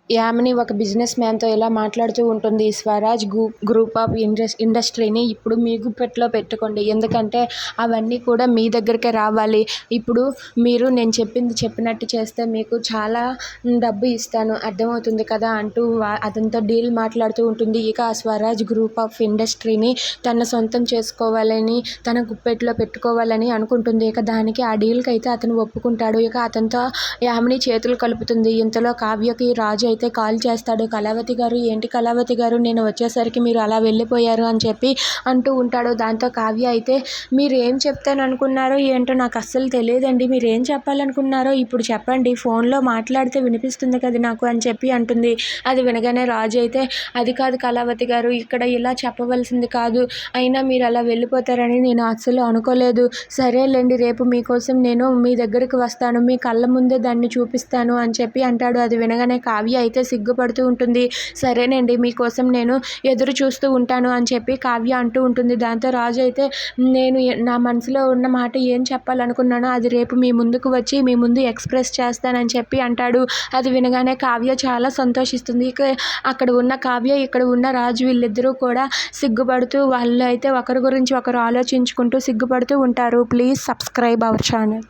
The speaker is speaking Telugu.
యామిని ఒక బిజినెస్ మ్యాన్తో ఇలా మాట్లాడుతూ ఉంటుంది. స్వరాజ్ గ్రూప్ ఆఫ్ ఇండస్ట్రీని ఇప్పుడు మీ గుప్పెట్లో పెట్టుకోండి. ఎందుకంటే అవన్నీ కూడా మీ దగ్గరికే రావాలి. ఇప్పుడు మీరు నేను చెప్పినట్టు చేస్తే మీకు చాలా డబ్బు ఇస్తాను, అర్థమవుతుంది కదా అంటూ అతనితో డీల్ మాట్లాడుతూ ఉంటుంది. ఇక ఆ స్వరాజ్ గ్రూప్ ఆఫ్ ఇండస్ట్రీని తన సొంతం చేసుకోవాలని, తన గుప్పెట్లో పెట్టుకోవాలని అనుకుంటుంది. ఇక దానికి ఆ డీల్కి అయితే అతను ఒప్పుకుంటాడు. ఇక అతనితో యామిని చేతులు కలుపుతుంది. ఇంతలో కావ్యకి రాజు అయితే కాల్ చేస్తాడు. కళావతి గారు, ఏంటి కళావతి గారు, నేను వచ్చేసరికి మీరు అలా వెళ్ళిపోయారు అని చెప్పి అంటూ ఉంటాడు. దాంతో కావ్య అయితే మీరు ఏం చెప్తాననుకున్నారో ఏంటో నాకు అస్సలు తెలియదండి, మీరు ఏం చెప్పాలనుకున్నారో ఇప్పుడు చెప్పండి, ఫోన్లో మాట్లాడితే వినిపిస్తుంది కదా నాకు అని చెప్పి అంటుంది. అది వినగానే రాజు అయితే అది కాదు కళావతి గారు, ఇక్కడ ఇలా చెప్పవలసింది కాదు, అయినా మీరు అలా వెళ్ళిపోతారని నేను అస్సలు అనుకోలేదు. సరేలేండి, రేపు మీకోసం నేను మీ దగ్గరికి వస్తాను, మీ కళ్ళ ముందే దాన్ని చూపిస్తాను అని చెప్పి అంటాడు. అది వినగానే కావ్య అయితే సిగ్గుపడుతూ ఉంటుంది. సరేనండి, మీకోసం నేను ఎదురు చూస్తూ ఉంటాను అని చెప్పి కావ్య అంటూ ఉంటుంది. దాంతో రాజు అయితే నేను నా మనసులో ఉన్న మాట ఏం చెప్పాలనుకున్నానో అది రేపు మీ ముందుకు వచ్చి మీ ముందు ఎక్స్ప్రెస్ చేస్తానని చెప్పి అంటాడు. అది వినగానే కావ్య చాలా సంతోషిస్తుంది. ఇక అక్కడ ఉన్న కావ్య, ఇక్కడ ఉన్న రాజు, వీళ్ళిద్దరూ కూడా సిగ్గుపడుతూ వాళ్ళు అయితే ఒకరి గురించి ఒకరు ఆలోచించుకుంటూ సిగ్గుపడుతూ ఉంటారు. Please subscribe our channel.